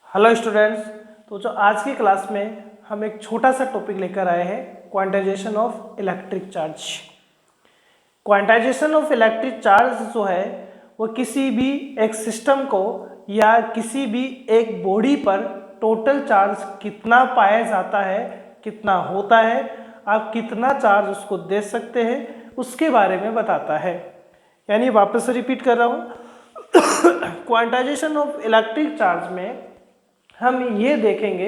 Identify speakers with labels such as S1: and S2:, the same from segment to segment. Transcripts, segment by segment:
S1: Hello students. तो जो आज की क्लास में हम एक छोटा सा टॉपिक लेकर आए हैं, quantization of electric charge. Quantization of electric charge जो है वो किसी भी एक सिस्टम को या किसी भी एक बॉडी पर टोटल चार्ज कितना पाया जाता है, कितना होता है, आप कितना चार्ज उसको दे सकते हैं, उसके बारे में बताता है। यानी वापस से रिपीट कर रहा हूँ, क्वांटाइजेशन ऑफ इलेक्ट्रिक चार्ज में हम ये देखेंगे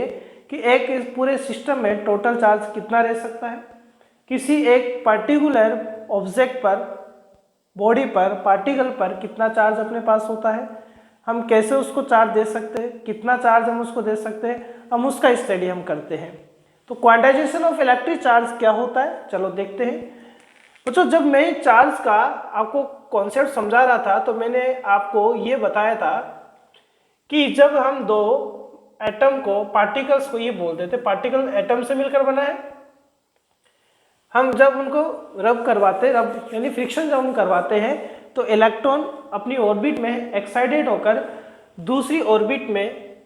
S1: कि एक इस पूरे सिस्टम में टोटल चार्ज कितना रह सकता है, किसी एक पर्टिकुलर ऑब्जेक्ट पर, बॉडी पर, पार्टिकल पर कितना चार्ज अपने पास होता है, हम कैसे उसको चार्ज दे सकते हैं, कितना चार्ज हम उसको दे सकते हैं, हम उसका स्टडी हम करते हैं। तो क्वांटाइजेशन ऑफ इलेक्ट्रिक चार्ज क्या होता है, चलो देखते हैं। बच्चों, जब मैं चार्ज का आपको कॉन्सेप्ट समझा रहा था तो मैंने आपको ये बताया था कि जब हम दो एटम को, पार्टिकल्स को ये बोलते थे, पार्टिकल एटम से मिलकर बना है, हम जब उनको रब करवाते, रब यानी फ्रिक्शन जब हम करवाते हैं तो इलेक्ट्रॉन अपनी ऑर्बिट में एक्साइटेड होकर दूसरी ऑर्बिट में,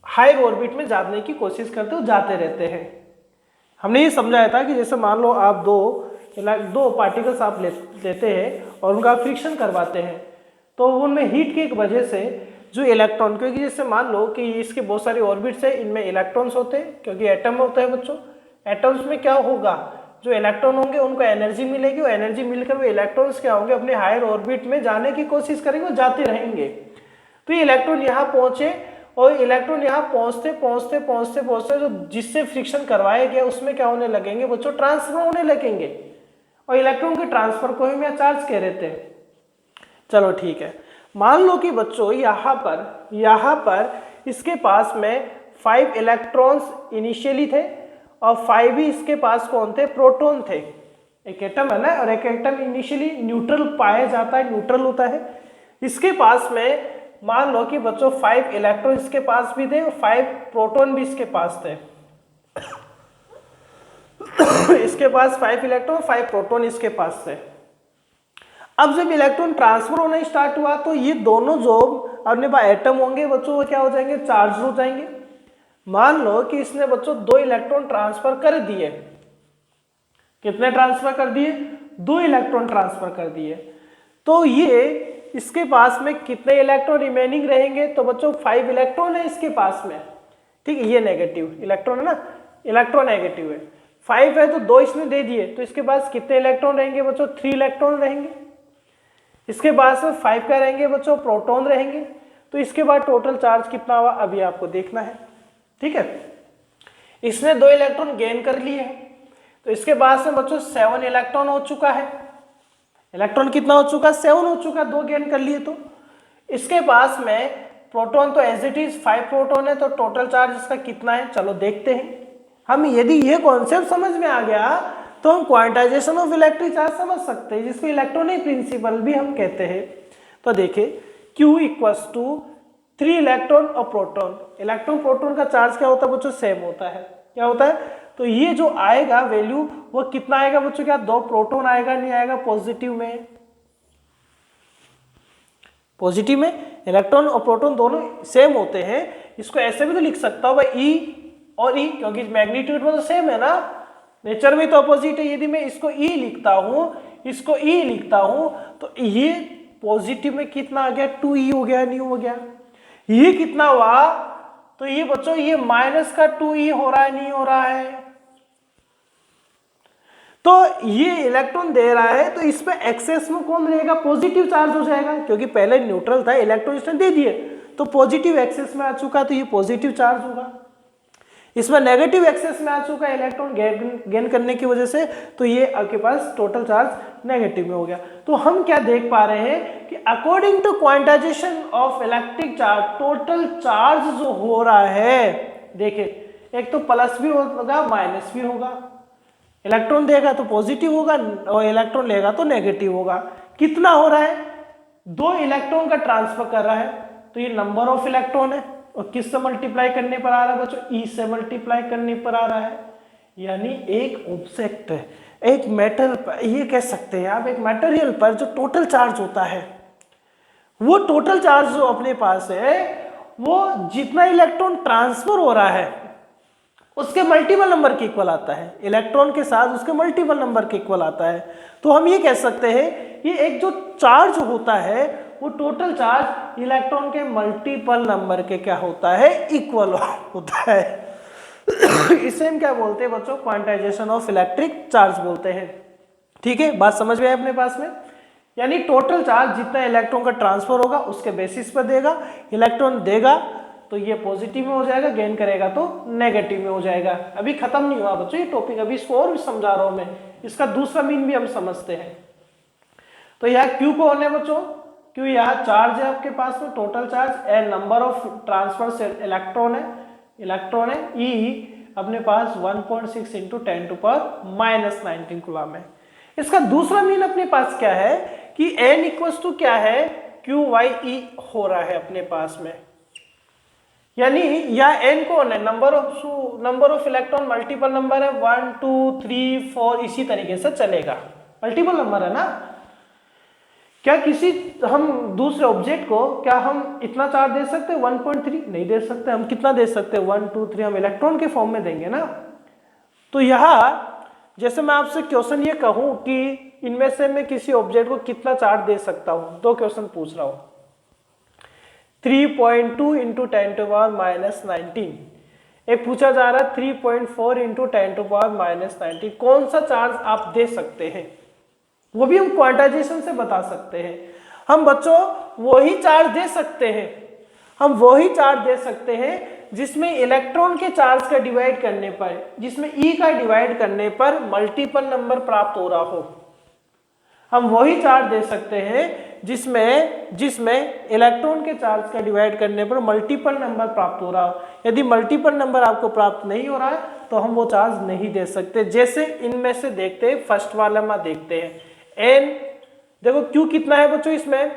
S1: हायर ऑर्बिट में जाने की कोशिश करते हुए जाते रहते हैं। हमने ये समझाया था कि जैसे मान लो आप दो पार्टिकल्स आप लेते हैं और उनका फ्रिक्शन करवाते हैं तो उनमें हीट की वजह से जो इलेक्ट्रॉन, क्योंकि जैसे मान लो कि इसके बहुत सारी ऑर्बिट्स है, इनमें इलेक्ट्रॉन्स होते हैं क्योंकि एटम होता है बच्चों। एटम्स में क्या होगा, जो इलेक्ट्रॉन होंगे उनको एनर्जी मिलेगी और एनर्जी मिलकर वो इलेक्ट्रॉन्स क्या होंगे, अपने हायर ऑर्बिट में जाने की कोशिश करेंगे और जाते रहेंगे। तो ये इलेक्ट्रॉन यहाँ पहुंचे और इलेक्ट्रॉन यहाँ पहुंचते पहुंचते पहुंचते पहुंचते जो जिससे फ्रिक्शन करवाया गया उसमें क्या होने लगेंगे बच्चों, ट्रांसफर होने लगेंगे, और इलेक्ट्रॉन के ट्रांसफर को हम यहाँ चार्ज कह रहे थे। चलो ठीक है, मान लो कि बच्चों यहाँ पर इसके पास में 5 इलेक्ट्रॉन्स इनिशियली थे और 5 ही इसके पास कौन थे, प्रोटॉन थे। एक एटम है ना, और एक एटम इनिशियली न्यूट्रल पाया जाता है, न्यूट्रल होता है। इसके पास में मान लो कि बच्चों 5 इलेक्ट्रॉन इसके पास भी थे और 5 प्रोटॉन भी इसके पास थे। इसके पास 5 इलेक्ट्रॉन, 5 प्रोटॉन इसके पास थे। अब जब इलेक्ट्रॉन ट्रांसफर होना स्टार्ट हुआ तो ये दोनों जो अपने पास एटम होंगे बच्चों वो क्या हो जाएंगे, चार्ज हो जाएंगे। मान लो कि इसने बच्चों 2 इलेक्ट्रॉन ट्रांसफर कर दिए। कितने ट्रांसफर कर दिए, 2 इलेक्ट्रॉन ट्रांसफर कर दिए। तो ये इसके पास में कितने इलेक्ट्रॉन रिमेनिंग रहेंगे, तो बच्चों 5 इलेक्ट्रॉन है इसके पास में। ठीक है, ये नेगेटिव इलेक्ट्रॉन है ना, इलेक्ट्रॉन नेगेटिव है। 5 है तो 2 इसने दे दिए, तो इसके पास कितने इलेक्ट्रॉन रहेंगे बच्चों, 3 इलेक्ट्रॉन रहेंगे। इसके बाद में 5 क्या रहेंगे बच्चों, प्रोटॉन रहेंगे। तो इसके बाद टोटल चार्ज कितना हुआ अभी आपको देखना है। ठीक है, इसने 2 इलेक्ट्रॉन गेन कर लिए हैं तो इसके बाद में बच्चों 7 इलेक्ट्रॉन हो चुका है। इलेक्ट्रॉन कितना हो चुका, 7 हो चुका, 2 गेन कर लिए। तो इसके पास में प्रोटॉन तो एज इट इज 5 प्रोटॉन है, तो टोटल चार्ज इसका कितना है, चलो देखते हैं। हम यदि ये कॉन्सेप्ट समझ में आ गया तो हम क्वांटाइजेशन ऑफ इलेक्ट्रिक चार्ज समझ सकते हैं, जिसको इलेक्ट्रॉनिक प्रिंसिपल भी हम कहते हैं। तो देखिए Q इक्वल्स टू 3 इलेक्ट्रॉन और प्रोटॉन। इलेक्ट्रॉन प्रोटॉन का चार्ज क्या होता है बच्चों, सेम होता है। क्या होता है, तो ये जो आएगा वैल्यू वो कितना आएगा बच्चों, क्या 2 प्रोटॉन आएगा, नहीं आएगा, पॉजिटिव में। पॉजिटिव में इलेक्ट्रॉन और प्रोटॉन दोनों सेम होते हैं। इसको ऐसे भी तो लिख सकता हूँ भाई E और E, क्योंकि मैग्नीट्यूड में तो सेम है ना, नेचर में तो अपोजिट है। यदि मैं इसको E लिखता हूं, इसको E लिखता हूं, तो ये पॉजिटिव में कितना आ गया, 2E हो गया, नहीं हो गया। ये कितना हुआ, तो ये बच्चों ये माइनस का 2E हो रहा है, नहीं हो रहा है। तो ये इलेक्ट्रॉन दे रहा है तो इसमें एक्सेस में कौन रहेगा, पॉजिटिव चार्ज हो जाएगा, क्योंकि पहले न्यूट्रल था, इलेक्ट्रॉन इसने दे दिए तो पॉजिटिव एक्सेस में आ चुका, तो ये पॉजिटिव चार्ज होगा। इसमें नेगेटिव एक्सेस में आ चुका है इलेक्ट्रॉन गेन करने की वजह से, तो ये आपके पास टोटल चार्ज नेगेटिव में हो गया। तो हम क्या देख पा रहे हैं कि according to quantization of electric charge, total charge जो हो रहा है, देखिए एक तो प्लस भी होगा माइनस भी होगा। इलेक्ट्रॉन देगा तो पॉजिटिव होगा और इलेक्ट्रॉन लेगा तो नेगेटिव होगा। कितना हो रहा है, 2 इलेक्ट्रॉन का ट्रांसफर कर रहा है, तो ये नंबर ऑफ इलेक्ट्रॉन है, और किससे मल्टीप्लाई करने पर आ रहा है बच्चों, E से मल्टीप्लाई करने पर आ रहा है। यानी एक ऑब्जेक्ट, एक मेटल पर, ये कह सकते हैं आप, एक मटेरियल पर जो टोटल चार्ज होता है, वो टोटल चार्ज जो अपने पास है वो जितना इलेक्ट्रॉन ट्रांसफर हो रहा है उसके मल्टीपल नंबर के इक्वल आता है, इलेक्ट्रॉन के साथ उसके मल्टीपल नंबर के इक्वल आता है। तो हम ये कह सकते हैं ये एक जो चार्ज होता है वो टोटल चार्ज इलेक्ट्रॉन के मल्टीपल नंबर के क्या होता है, इक्वल होता है। इसे हम क्या बोलते हैं बच्चों, क्वांटाइजेशन ऑफ इलेक्ट्रिक चार्ज बोलते हैं। ठीक है, बात समझ में आई अपने पास में। यानी टोटल चार्ज जितना इलेक्ट्रॉन का ट्रांसफर होगा उसके बेसिस पर देगा, इलेक्ट्रॉन देगा तो ये पॉजिटिव में हो जाएगा, गेन करेगा तो नेगेटिव में हो जाएगा। अभी खत्म नहीं हुआ बच्चों ये टॉपिक, अभी इसको और भी समझा रहा हूं मैं, इसका दूसरा मीन भी हम समझते हैं। तो यहाँ Q कौन है बच्चों, Q यहाँ चार्ज है आपके पास में, total charge, A number of transfer electron है, E अपने पास 1.6 इंटू 10⁻⁻19 कूलम है। इसका दूसरा मीन अपने पास क्या है कि N इक्वल्स टू क्या है, QYE हो रहा है अपने पास में। यानी यह N कौन है, number of electron multiple number है, 1 2 3 4 इसी तरीके से चलेगा, मल्टीपल नंबर है ना। क्या किसी हम दूसरे ऑब्जेक्ट को क्या हम इतना चार्ज दे सकते हैं 1.3? नहीं दे सकते। हम कितना दे सकते हैं 1 2 3, हम इलेक्ट्रॉन के फॉर्म में देंगे ना। तो यहाँ जैसे मैं आपसे क्वेश्चन ये कहूं कि इनमें से मैं किसी ऑब्जेक्ट को कितना चार्ज दे सकता हूं, दो क्वेश्चन पूछ रहा हूं, 3.2 इंटू 10⁻⁻19, एक पूछा जा रहा है 3.4 इंटू 10⁻⁻19, कौन सा चार्ज आप दे सकते हैं, वो भी हम क्वांटाइजेशन से बता सकते हैं। हम बच्चों वही चार्ज दे सकते हैं, हम वही चार्ज दे सकते हैं जिसमें इलेक्ट्रॉन के चार्ज का डिवाइड करने पर, जिसमें E का डिवाइड करने पर मल्टीपल नंबर प्राप्त हो रहा हो। हम वही चार्ज दे सकते हैं जिसमें इलेक्ट्रॉन के चार्ज का डिवाइड करने पर मल्टीपल नंबर प्राप्त हो रहा हो। यदि मल्टीपल नंबर आपको प्राप्त नहीं हो रहा है तो हम वो चार्ज नहीं दे सकते। जैसे इनमें से देखते हैं, फर्स्ट वाला में देखते हैं, N देखो Q कितना है बच्चों, इसमें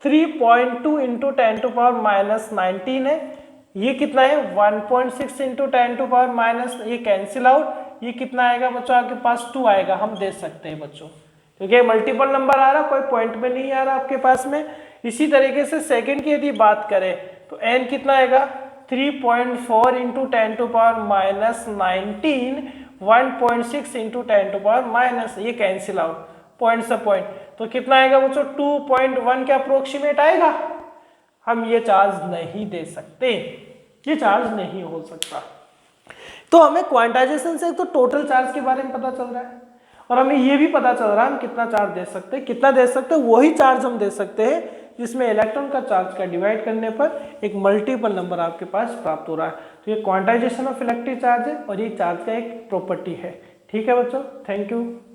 S1: 3.2 इंटू 10⁻⁻19 है, ये कितना है 1.6 इंटू 10⁻⁻, ये कैंसिल आउट, ये कितना आएगा बच्चों आपके पास 2 आएगा, हम दे सकते हैं बच्चों क्योंकि मल्टीपल नंबर आ रहा, कोई पॉइंट में नहीं आ रहा आपके पास में। इसी तरीके से सेकंड की यदि बात करें तो N कितना आएगा 3.4 इंटू 10⁻⁻19, 1.6 इंटू 10⁻⁻, ये कैंसिल आउट, पॉइंट से पॉइंट, तो कितना आएगा बच्चों 2.1 के अप्रोक्सीमेट आएगा। हम ये चार्ज नहीं दे सकते, ये चार्ज नहीं हो सकता। तो हमें क्वांटाइजेशन से तो टोटल चार्ज के बारे में पता चल रहा है और हमें ये भी पता चल रहा है हम कितना चार्ज दे सकते हैं, कितना दे सकते हैं, वही चार्ज हम दे सकते हैं जिसमें इलेक्ट्रॉन का चार्ज का डिवाइड करने पर एक मल्टीपल नंबर आपके पास प्राप्त हो रहा है। तो ये क्वांटाइजेशन ऑफ इलेक्ट्रिक चार्ज है और ये चार्ज का एक प्रॉपर्टी है। ठीक है बच्चों, थैंक यू।